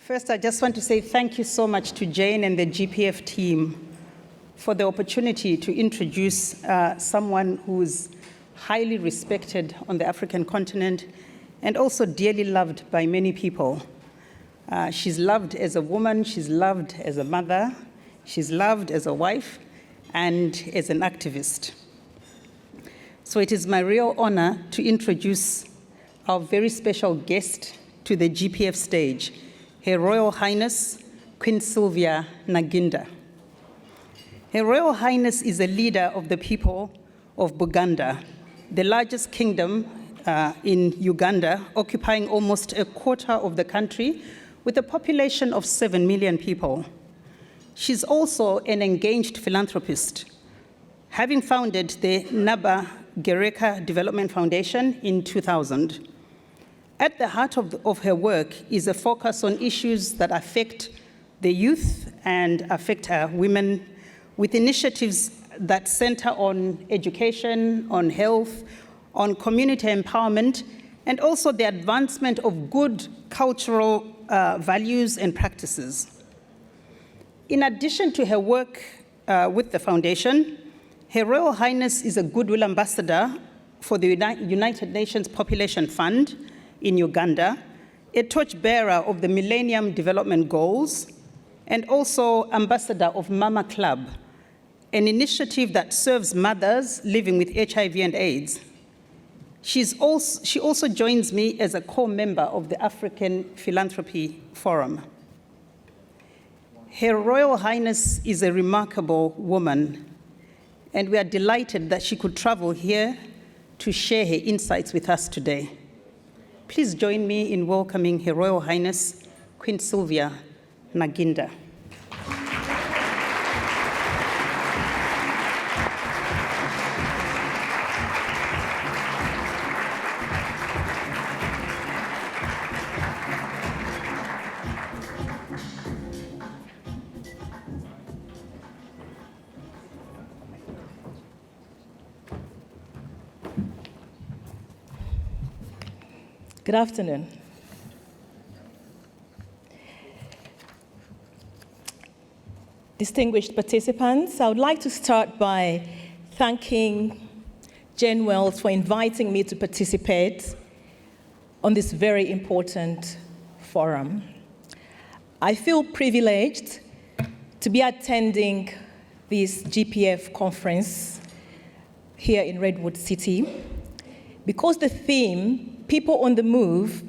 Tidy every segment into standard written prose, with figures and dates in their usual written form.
First, I just want to say thank you so much to Jane and the GPF team for the opportunity to introduce someone who's highly respected on the African continent and also dearly loved by many people. She's loved as a woman, she's loved as a mother, she's loved as a wife, and as an activist. So it is my real honor to introduce our very special guest to the GPF stage, Her Royal Highness, Queen Silvia Nagginda. Her Royal Highness is a leader of the people of Buganda, the largest kingdom in Uganda, occupying almost a quarter of the country with a population of 7 million people. She's also an engaged philanthropist, having founded the Navigator Development Foundation in 2000. At the heart of her work is a focus on issues that affect the youth and affect women, with initiatives that center on education, on health, on community empowerment, and also the advancement of good cultural values and practices. In addition to her work with the foundation, Her Royal Highness is a Goodwill Ambassador for the United Nations Population Fund in Uganda, a torchbearer of the Millennium Development Goals, and also Ambassador of Mama Club, an initiative that serves mothers living with HIV and AIDS. She also joins me as a core member of the African Philanthropy Forum. Her Royal Highness is a remarkable woman, and we are delighted that she could travel here to share her insights with us today. Please join me in welcoming Her Royal Highness, Queen Silvia Nagginda. Good afternoon. Distinguished participants, I would like to start by thanking Jane Wells for inviting me to participate on this very important forum. I feel privileged to be attending this GPF conference here in Redwood City because the theme, People on the Move,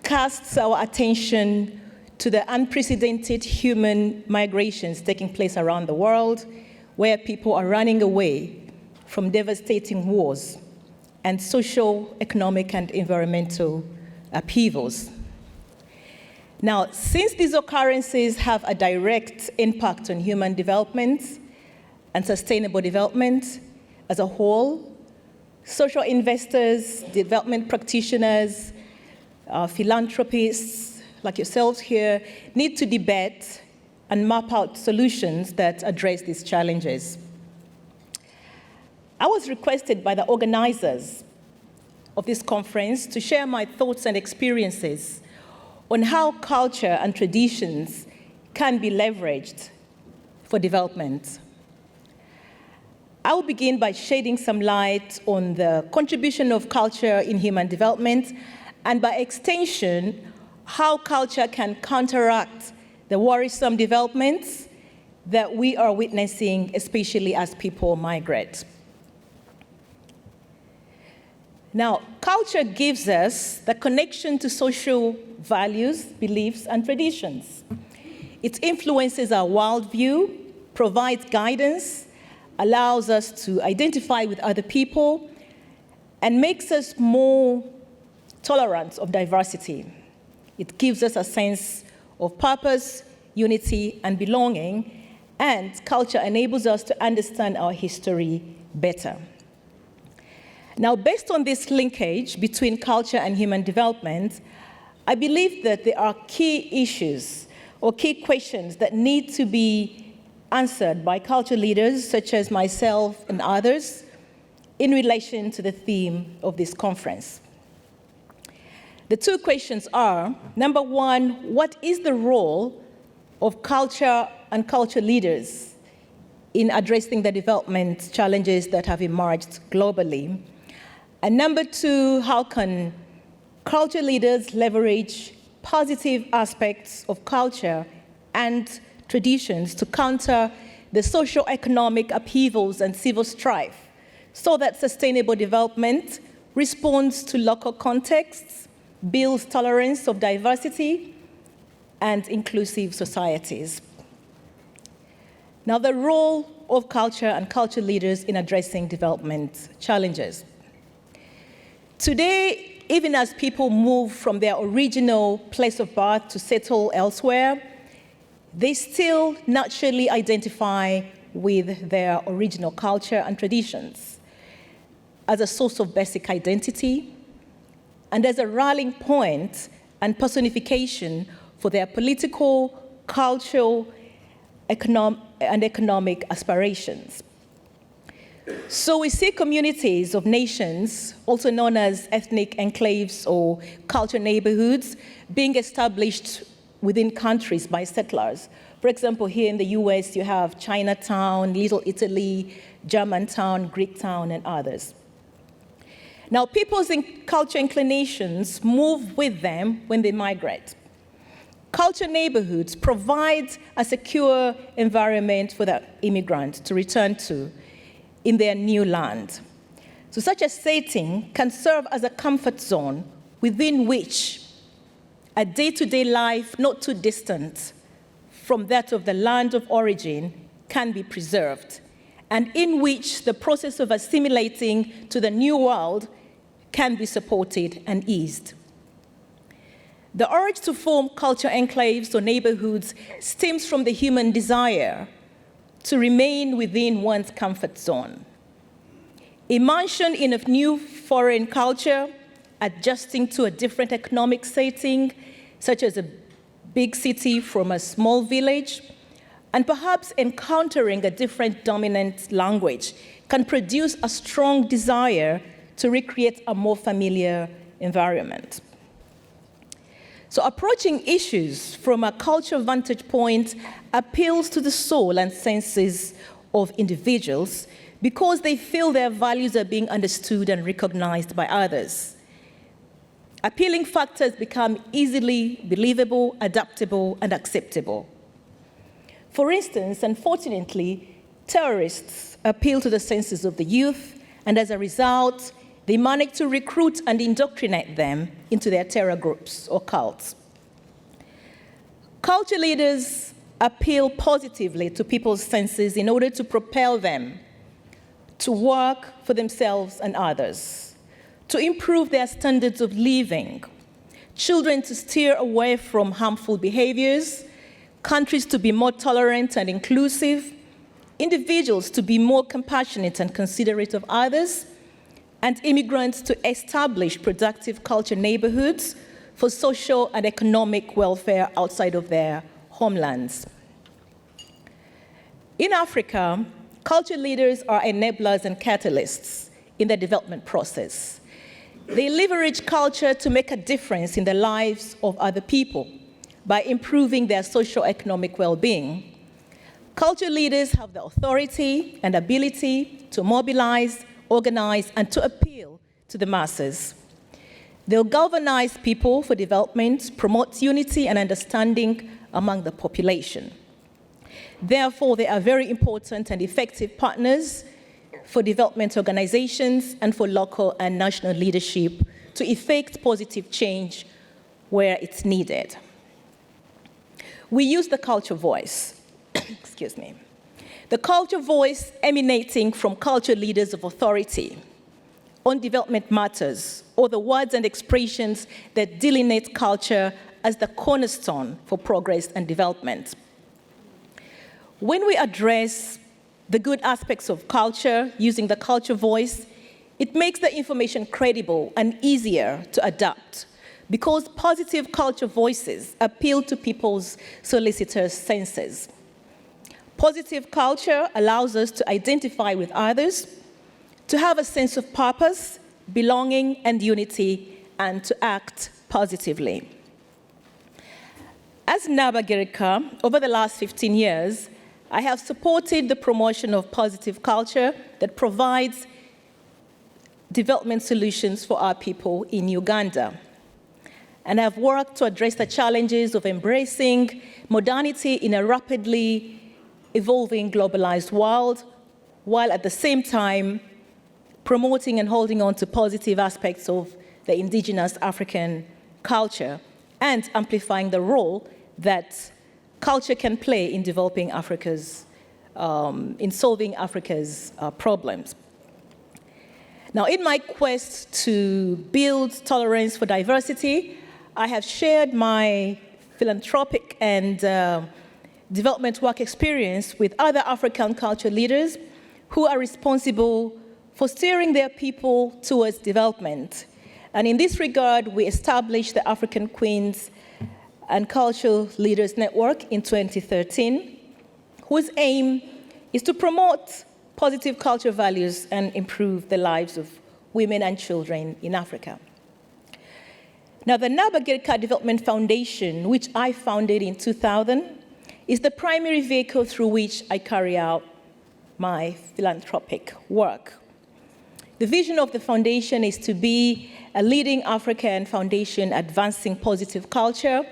casts our attention to the unprecedented human migrations taking place around the world, where people are running away from devastating wars and social, economic, and environmental upheavals. Now, since these occurrences have a direct impact on human development and sustainable development as a whole, social investors, development practitioners, philanthropists like yourselves here need to debate and map out solutions that address these challenges. I was requested by the organizers of this conference to share my thoughts and experiences on how culture and traditions can be leveraged for development. I will begin by shedding some light on the contribution of culture in human development, and by extension, how culture can counteract the worrisome developments that we are witnessing, especially as people migrate. Now, culture gives us the connection to social values, beliefs, and traditions. It influences our worldview, provides guidance, allows us to identify with other people, and makes us more tolerant of diversity. It gives us a sense of purpose, unity, and belonging, and culture enables us to understand our history better. Now, based on this linkage between culture and human development, I believe that there are key issues or key questions that need to be answered by culture leaders such as myself and others in relation to the theme of this conference. The two questions are, number one, what is the role of culture and culture leaders in addressing the development challenges that have emerged globally? And number two, how can culture leaders leverage positive aspects of culture and traditions to counter the socio-economic upheavals and civil strife so that sustainable development responds to local contexts, builds tolerance of diversity, and inclusive societies? Now, the role of culture and culture leaders in addressing development challenges. Today, even as people move from their original place of birth to settle elsewhere, they still naturally identify with their original culture and traditions as a source of basic identity and as a rallying point and personification for their political, cultural, and economic aspirations. So we see communities of nations, also known as ethnic enclaves or culture neighborhoods, being established within countries by settlers. For example, here in the US, you have Chinatown, Little Italy, Germantown, Greektown, and others. Now, people's culture inclinations move with them when they migrate. Culture neighborhoods provide a secure environment for the immigrant to return to in their new land. So such a setting can serve as a comfort zone within which a day-to-day life not too distant from that of the land of origin can be preserved, and in which the process of assimilating to the new world can be supported and eased. The urge to form culture enclaves or neighborhoods stems from the human desire to remain within one's comfort zone. Immersion in a new foreign culture, adjusting to a different economic setting, such as a big city from a small village, and perhaps encountering a different dominant language can produce a strong desire to recreate a more familiar environment. So approaching issues from a cultural vantage point appeals to the soul and senses of individuals because they feel their values are being understood and recognized by others. Appealing factors become easily believable, adaptable, and acceptable. For instance, unfortunately, terrorists appeal to the senses of the youth, and as a result, they manage to recruit and indoctrinate them into their terror groups or cults. Culture leaders appeal positively to people's senses in order to propel them to work for themselves and others, to improve their standards of living, children to steer away from harmful behaviors, countries to be more tolerant and inclusive, individuals to be more compassionate and considerate of others, and immigrants to establish productive culture neighborhoods for social and economic welfare outside of their homelands. In Africa, culture leaders are enablers and catalysts in the development process. They leverage culture to make a difference in the lives of other people by improving their socio-economic well-being. Culture leaders have the authority and ability to mobilize, organize, and to appeal to the masses. They'll galvanize people for development, promote unity and understanding among the population. Therefore, they are very important and effective partners for development organizations and for local and national leadership to effect positive change where it's needed. We use the culture voice, excuse me. The culture voice emanating from culture leaders of authority on development matters, or the words and expressions that delineate culture as the cornerstone for progress and development. When we address the good aspects of culture using the culture voice, it makes the information credible and easier to adapt because positive culture voices appeal to people's solicitous senses. Positive culture allows us to identify with others, to have a sense of purpose, belonging, and unity, and to act positively. As Navigator, over the last 15 years, I have supported the promotion of positive culture that provides development solutions for our people in Uganda. And I've worked to address the challenges of embracing modernity in a rapidly evolving globalized world, while at the same time promoting and holding on to positive aspects of the indigenous African culture and amplifying the role that culture can play in developing in solving Africa's problems. Now, in my quest to build tolerance for diversity, I have shared my philanthropic and development work experience with other African culture leaders who are responsible for steering their people towards development. And in this regard, we established the African Queens and Cultural Leaders Network in 2013, whose aim is to promote positive cultural values and improve the lives of women and children in Africa. Now, the Navigator Development Foundation, which I founded in 2000, is the primary vehicle through which I carry out my philanthropic work. The vision of the foundation is to be a leading African foundation advancing positive culture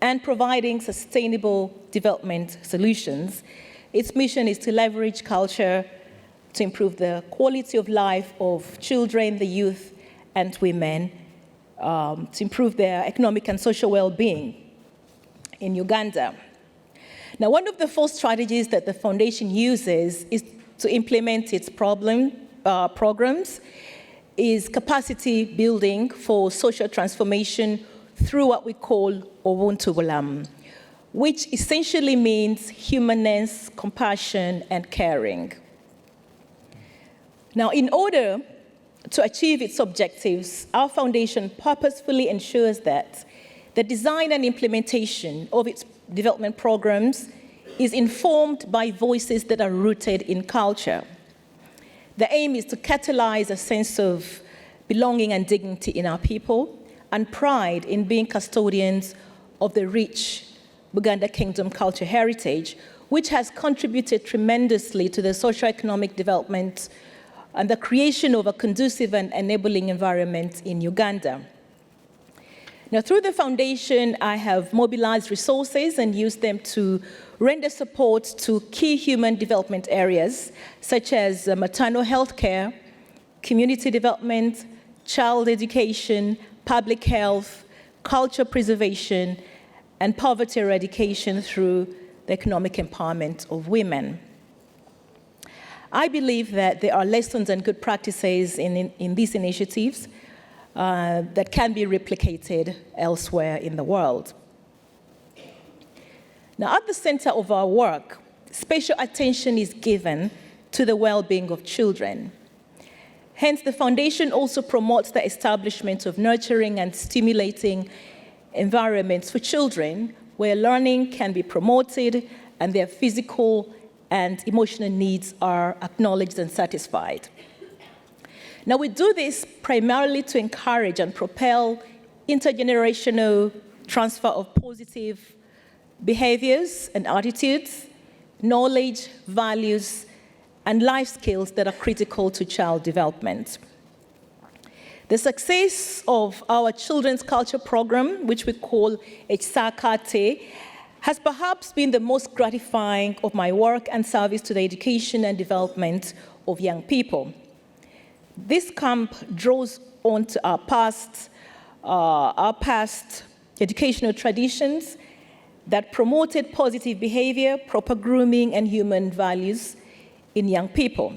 and providing sustainable development solutions. Its mission is to leverage culture to improve the quality of life of children, the youth, and women, to improve their economic and social well-being in Uganda. Now, one of the four strategies that the foundation uses is to implement its programs is capacity building for social transformation through what we call Ubuntu, which essentially means humanness, compassion, and caring. Now, in order to achieve its objectives, our foundation purposefully ensures that the design and implementation of its development programs is informed by voices that are rooted in culture. The aim is to catalyze a sense of belonging and dignity in our people and pride in being custodians of the rich Buganda Kingdom culture heritage, which has contributed tremendously to the socio-economic development and the creation of a conducive and enabling environment in Uganda. Now, through the foundation, I have mobilized resources and used them to render support to key human development areas, such as maternal health care, community development, child education, public health, culture preservation, and poverty eradication through the economic empowerment of women. I believe that there are lessons and good practices in these initiatives that can be replicated elsewhere in the world. Now, at the center of our work, special attention is given to the well-being of children. Hence, the foundation also promotes the establishment of nurturing and stimulating environments for children where learning can be promoted and their physical and emotional needs are acknowledged and satisfied. Now, we do this primarily to encourage and propel intergenerational transfer of positive behaviors and attitudes, knowledge, values, and life skills that are critical to child development. The success of our children's culture program, which we call HIGHNESS, has perhaps been the most gratifying of my work and service to the education and development of young people. This camp draws on to our past educational traditions that promoted positive behavior, proper grooming, and human values in young people.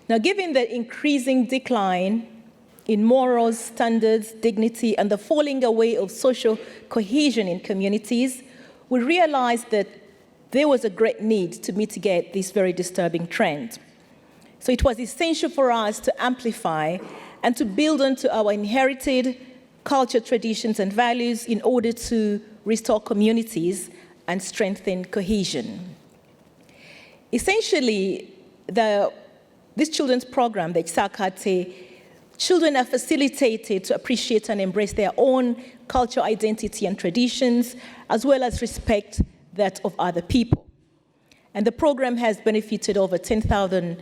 Now, given the increasing decline in morals, standards, dignity, and the falling away of social cohesion in communities, we realized that there was a great need to mitigate this very disturbing trend. So it was essential for us to amplify and to build onto our inherited culture, traditions, and values in order to restore communities and strengthen cohesion. Essentially, this children's program, the HIGHNESS, Children are facilitated to appreciate and embrace their own cultural identity and traditions, as well as respect that of other people. And the program has benefited over 10,000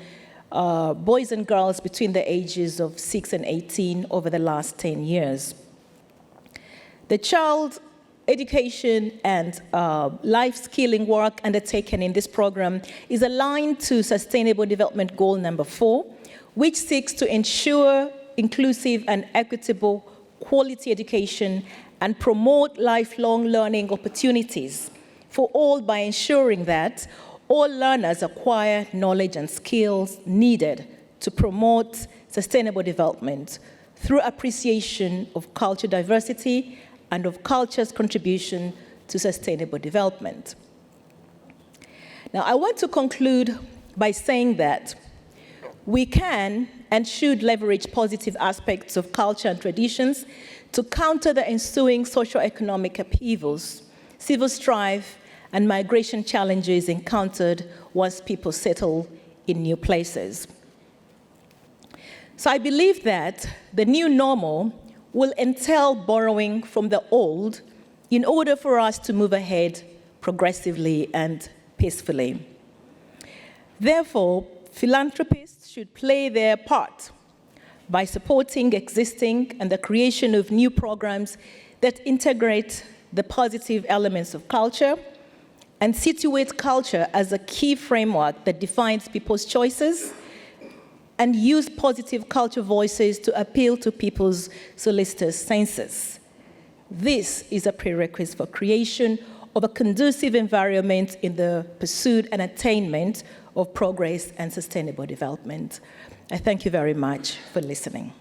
boys and girls between the ages of 6 and 18 over the last 10 years. The child education and life skilling work undertaken in this program is aligned to Sustainable Development Goal number 4, which seeks to ensure inclusive and equitable quality education and promote lifelong learning opportunities for all by ensuring that all learners acquire knowledge and skills needed to promote sustainable development through appreciation of cultural diversity and of culture's contribution to sustainable development. Now, I want to conclude by saying that we can and should leverage positive aspects of culture and traditions to counter the ensuing socio-economic upheavals, civil strife, and migration challenges encountered once people settle in new places. So I believe that the new normal will entail borrowing from the old in order for us to move ahead progressively and peacefully. Therefore, philanthropists should play their part by supporting existing and the creation of new programs that integrate the positive elements of culture and situate culture as a key framework that defines people's choices, and use positive culture voices to appeal to people's solicitous senses. This is a prerequisite for creation of a conducive environment in the pursuit and attainment of progress and sustainable development. I thank you very much for listening.